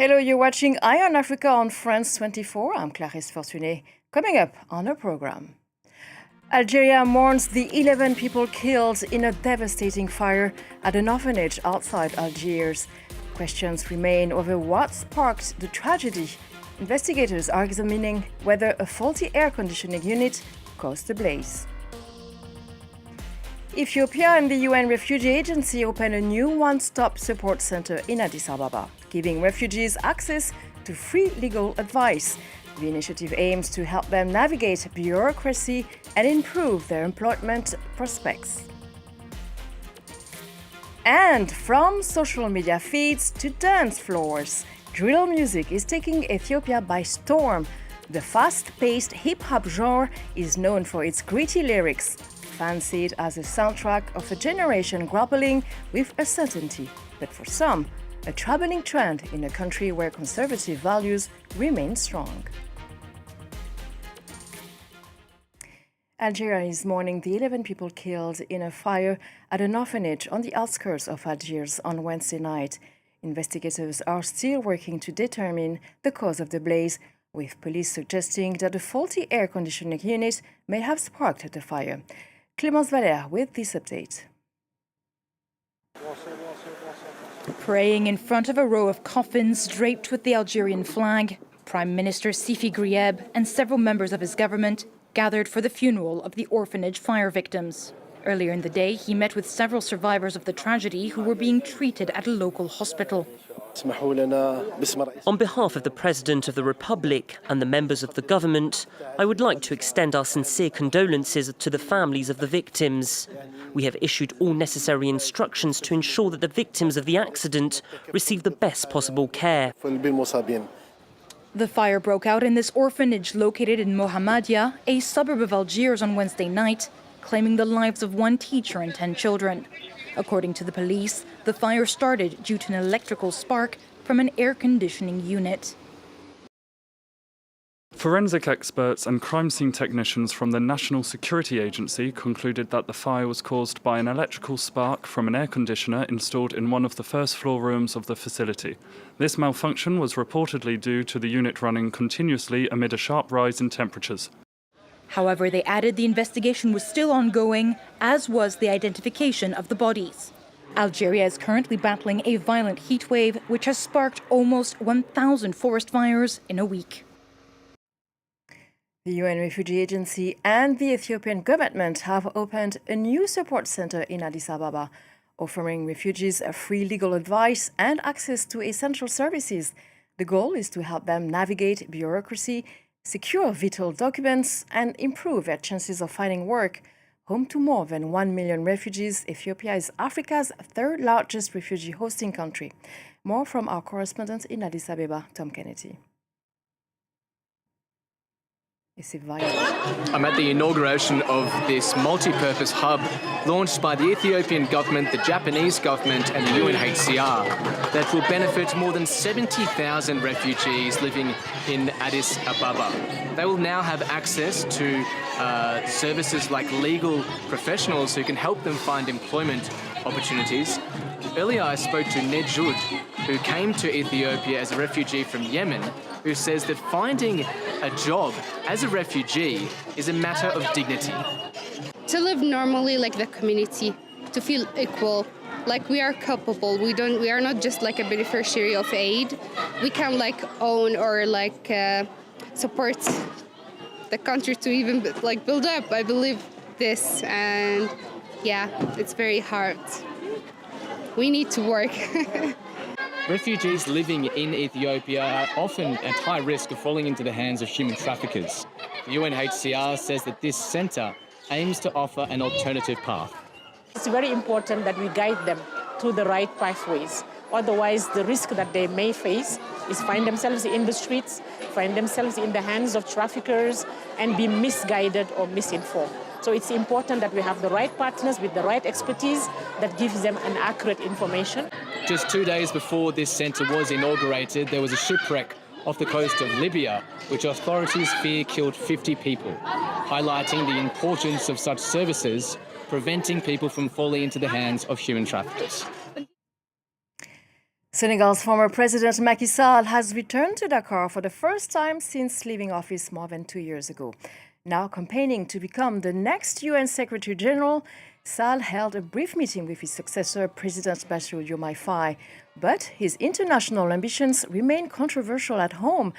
Hello, you're watching Eye on Africa on France 24. I'm Clarisse Fortuné. Coming up on our program. Algeria mourns the 11 people killed in a devastating fire at an orphanage outside Algiers. Questions remain over what sparked the tragedy. Investigators are examining whether a faulty air conditioning unit caused the blaze. Ethiopia and the UN Refugee Agency open a new one-stop support center in Addis Ababa, giving refugees access to free legal advice. The initiative aims to help them navigate bureaucracy and improve their employment prospects. And from social media feeds to dance floors, drill music is taking Ethiopia by storm. The fast-paced hip-hop genre is known for its gritty lyrics. Fans see it as a soundtrack of a generation grappling with uncertainty, but for some, a troubling trend in a country where conservative values remain strong. Algeria is mourning the 11 people killed in a fire at an orphanage on the outskirts of Algiers on Wednesday night. Investigators are still working to determine the cause of the blaze, with police suggesting that a faulty air conditioning unit may have sparked the fire. Clémence Valère with this update. Praying in front of a row of coffins draped with the Algerian flag, Prime Minister Sifi Grieb and several members of his government gathered for the funeral of the orphanage fire victims. Earlier in the day, he met with several survivors of the tragedy who were being treated at a local hospital. On behalf of the President of the Republic and the members of the government, I would like to extend our sincere condolences to the families of the victims. We have issued all necessary instructions to ensure that the victims of the accident receive the best possible care. The fire broke out in this orphanage located in Mohammedia, a suburb of Algiers, on Wednesday night, claiming the lives of one teacher and 10 children. According to the police, the fire started due to an electrical spark from an air conditioning unit. Forensic experts and crime scene technicians from the National Security Agency concluded that the fire was caused by an electrical spark from an air conditioner installed in one of the first-floor rooms of the facility. This malfunction was reportedly due to the unit running continuously amid a sharp rise in temperatures. However, they added the investigation was still ongoing, as was the identification of the bodies. Algeria is currently battling a violent heat wave, which has sparked almost 1,000 forest fires in a week. The UN Refugee Agency and the Ethiopian government have opened a new support center in Addis Ababa, offering refugees free legal advice and access to essential services. The goal is to help them navigate bureaucracy, secure vital documents, and improve their chances of finding work. Home to more than 1 million refugees, Ethiopia is Africa's third largest refugee hosting country. More from our correspondent in Addis Ababa, Tom Kennedy. I'm at the inauguration of this multi-purpose hub launched by the Ethiopian government, the Japanese government and the UNHCR that will benefit more than 70,000 refugees living in Addis Ababa. They will now have access to services like legal professionals who can help them find employment opportunities. Earlier I spoke to Nejud, who came to Ethiopia as a refugee from Yemen, who says that finding a job as a refugee is a matter of dignity. To live normally like the community, to feel equal, like we are capable. We are not just like a beneficiary of aid. We can like own or like support the country to even like build up. I believe this, and yeah, it's very hard. We need to work. Refugees living in Ethiopia are often at high risk of falling into the hands of human traffickers. The UNHCR says that this centre aims to offer an alternative path. It's very important that we guide them through the right pathways. Otherwise, the risk that they may face is find themselves in the streets, find themselves in the hands of traffickers, and be misguided or misinformed. So it's important that we have the right partners with the right expertise that gives them an accurate information. Just 2 days before this centre was inaugurated, there was a shipwreck off the coast of Libya, which authorities fear killed 50 people, highlighting the importance of such services, preventing people from falling into the hands of human traffickers. Senegal's former president Macky Sall has returned to Dakar for the first time since leaving office more than 2 years ago. Now campaigning to become the next UN Secretary General, Sall held a brief meeting with his successor, President Bassirou Diomaye Faye. But his international ambitions remain controversial at home,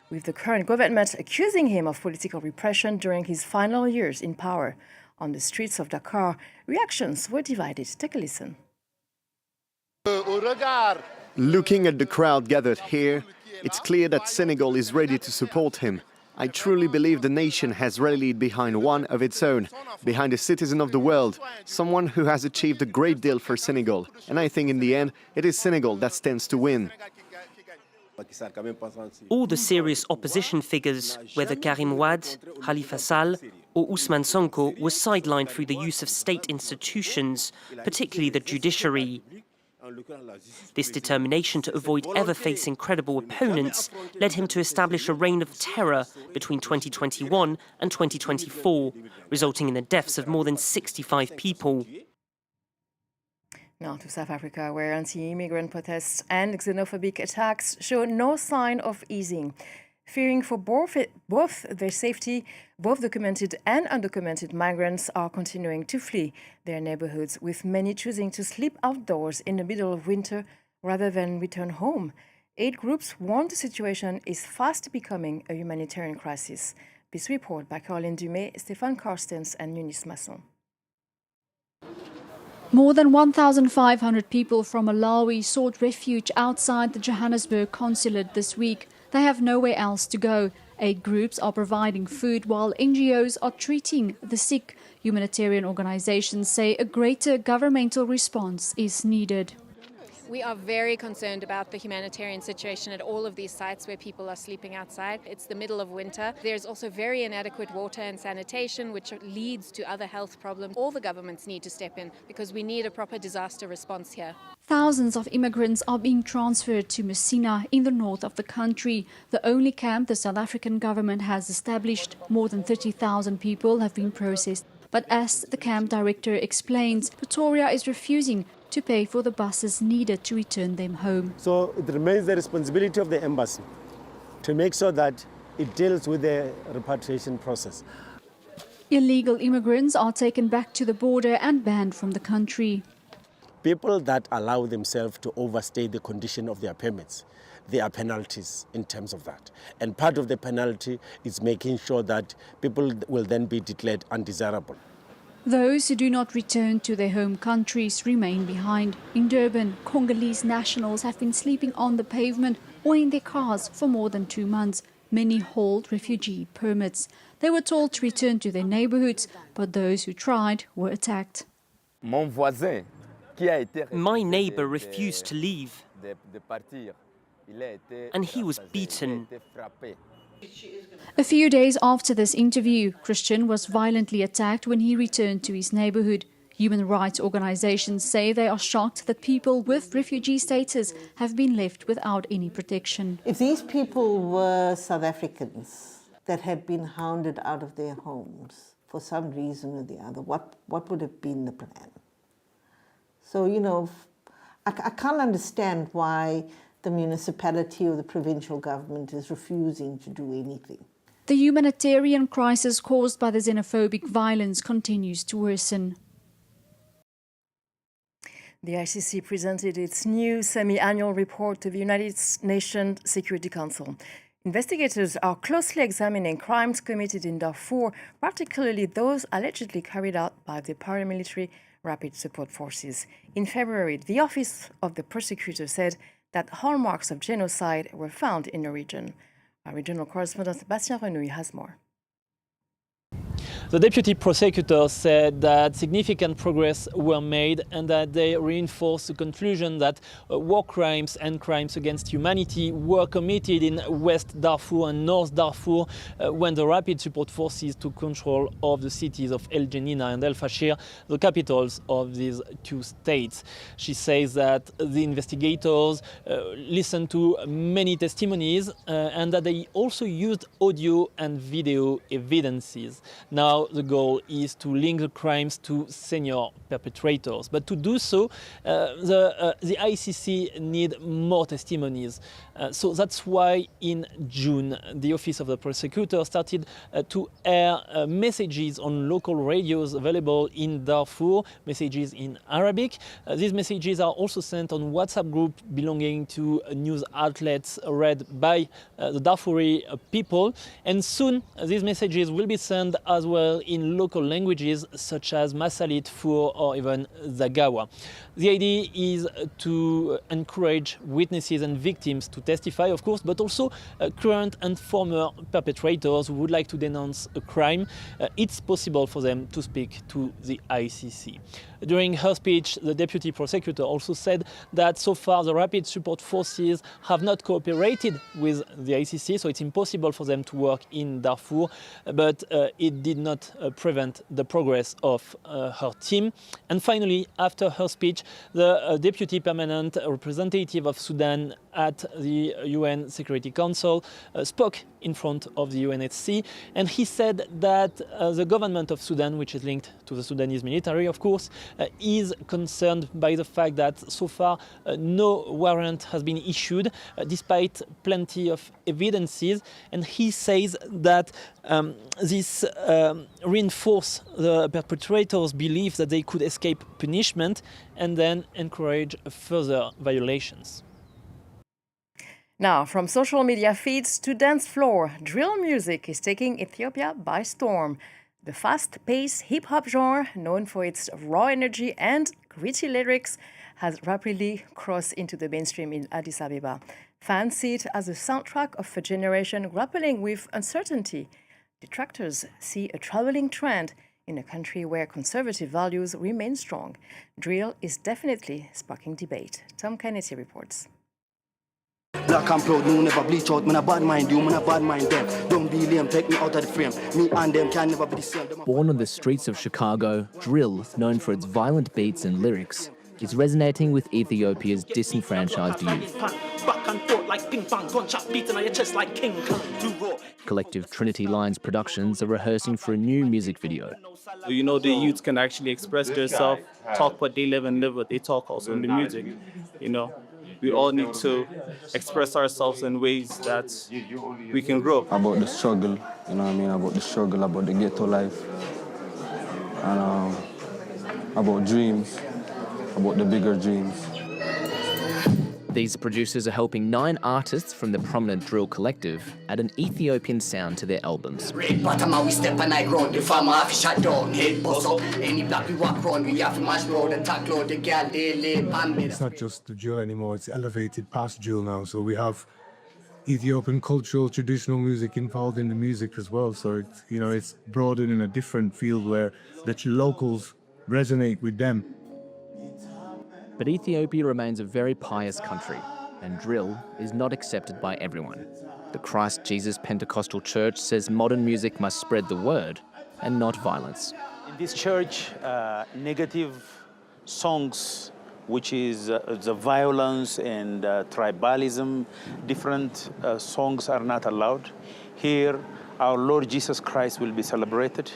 with the current government accusing him of political repression during his final years in power. On the streets of Dakar, reactions were divided. Take a listen. Looking at the crowd gathered here, it's clear that Senegal is ready to support him. I truly believe the nation has rallied behind one of its own, behind a citizen of the world, someone who has achieved a great deal for Senegal. And I think in the end, it is Senegal that stands to win. All the serious opposition figures, whether Karim Wade, Khalifa Sall or Ousmane Sonko, were sidelined through the use of state institutions, particularly the judiciary. This determination to avoid ever facing credible opponents led him to establish a reign of terror between 2021 and 2024, resulting in the deaths of more than 65 people. Now to South Africa, where anti-immigrant protests and xenophobic attacks show no sign of easing. Fearing for both their safety, both documented and undocumented migrants are continuing to flee their neighborhoods, with many choosing to sleep outdoors in the middle of winter rather than return home. Aid groups warn the situation is fast becoming a humanitarian crisis. This report by Caroline Dumais, Stéphane Carstens and Eunice Masson. More than 1,500 people from Malawi sought refuge outside the Johannesburg consulate this week. They have nowhere else to go. Aid groups are providing food while NGOs are treating the sick. Humanitarian organizations say a greater governmental response is needed. We are very concerned about the humanitarian situation at all of these sites where people are sleeping outside. It's the middle of winter. There's also very inadequate water and sanitation, which leads to other health problems. All the governments need to step in because we need a proper disaster response here. Thousands of immigrants are being transferred to Messina in the north of the country, the only camp the South African government has established. More than 30,000 people have been processed. But as the camp director explains, Pretoria is refusing to pay for the buses needed to return them home. So it remains the responsibility of the embassy to make sure that it deals with the repatriation process. Illegal immigrants are taken back to the border and banned from the country. People that allow themselves to overstay the condition of their permits, there are penalties in terms of that. And part of the penalty is making sure that people will then be declared undesirable. Those who do not return to their home countries remain behind. In Durban, Congolese nationals have been sleeping on the pavement or in their cars for more than 2 months. Many hold refugee permits. They were told to return to their neighborhoods, but those who tried were attacked. My neighbor refused to leave, and he was beaten. A few days after this interview, Christian was violently attacked when he returned to his neighborhood. Human rights organizations say they are shocked that people with refugee status have been left without any protection. If these people were South Africans that had been hounded out of their homes for some reason or the other, what would have been the plan? So, I can't understand why the municipality or the provincial government is refusing to do anything. The humanitarian crisis caused by the xenophobic violence continues to worsen. The ICC presented its new semi-annual report to the United Nations Security Council. Investigators are closely examining crimes committed in Darfur, particularly those allegedly carried out by the paramilitary Rapid Support Forces. In February, the Office of the Prosecutor said that hallmarks of genocide were found in the region. Our regional correspondent Bastien Renouille has more. The deputy prosecutor said that significant progress were made and that they reinforced the conclusion that war crimes and crimes against humanity were committed in West Darfur and North Darfur when the Rapid Support Forces took control of the cities of El Geneina and El Fasher, the capitals of these two states. She says that the investigators listened to many testimonies and that they also used audio and video evidences. Now, now the goal is to link the crimes to senior perpetrators. But to do so, the ICC need more testimonies. So that's why in June, the Office of the Prosecutor started to air messages on local radios available in Darfur, messages in Arabic. These messages are also sent on WhatsApp group belonging to news outlets read by the Darfuri people. And soon, these messages will be sent as well in local languages such as Masalit, Fur, or even Zagawa. The idea is to encourage witnesses and victims to testify, of course, but also current and former perpetrators who would like to denounce a crime. It's possible for them to speak to the ICC. During her speech, the deputy prosecutor also said that so far the rapid support forces have not cooperated with the ICC, so it's impossible for them to work in Darfur, but it did not prevent the progress of her team. And finally, after her speech, the deputy permanent representative of Sudan at the UN Security Council spoke in front of the UNHCR, and he said that the government of Sudan, which is linked to the Sudanese military, of course, is concerned by the fact that so far no warrant has been issued, despite plenty of evidences. And he says that this reinforces the perpetrators' belief that they could escape punishment and then encourage further violations. Now, from social media feeds to dance floor, drill music is taking Ethiopia by storm. The fast-paced hip-hop genre, known for its raw energy and gritty lyrics, has rapidly crossed into the mainstream in Addis Ababa. Fans see it as a soundtrack of a generation grappling with uncertainty. Detractors see a traveling trend in a country where conservative values remain strong. Drill is definitely sparking debate. Tom Kennedy reports. Black and proud, no never bleach out. Man, I bad mind you, man, I bad mind them. Don't be lame, take me out of the frame. Me and them can never be the same. Born on the streets of Chicago, drill, known for its violent beats and lyrics, is resonating with Ethiopia's disenfranchised youth. Collective Trinity Lines Productions are rehearsing for a new music video. You know, the youth can actually express themselves, talk what they live and live what they talk also in the music, you know. We all need to express ourselves in ways that we can grow. About the struggle, you know what I mean, about the struggle, about the ghetto life, and about dreams, about the bigger dreams. These producers are helping 9 artists from the prominent drill collective add an Ethiopian sound to their albums. It's not just the drill anymore, it's elevated past drill now. So we have Ethiopian cultural, traditional music involved in the music as well. So it's, you know, it's broadened in a different field where the locals resonate with them. But Ethiopia remains a very pious country, and drill is not accepted by everyone. The Christ Jesus Pentecostal Church says modern music must spread the word and not violence. In this church, negative songs, which is the violence and tribalism, different songs are not allowed. Here, our Lord Jesus Christ will be celebrated,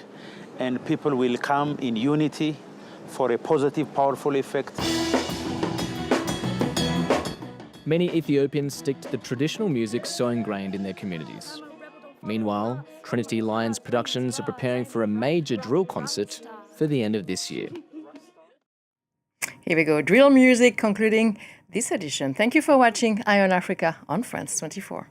and people will come in unity for a positive, powerful effect. Many Ethiopians stick to the traditional music so ingrained in their communities. Meanwhile, Trinity Lions Productions are preparing for a major drill concert for the end of this year. Here we go, drill music concluding this edition. Thank you for watching Eye on Africa on France 24.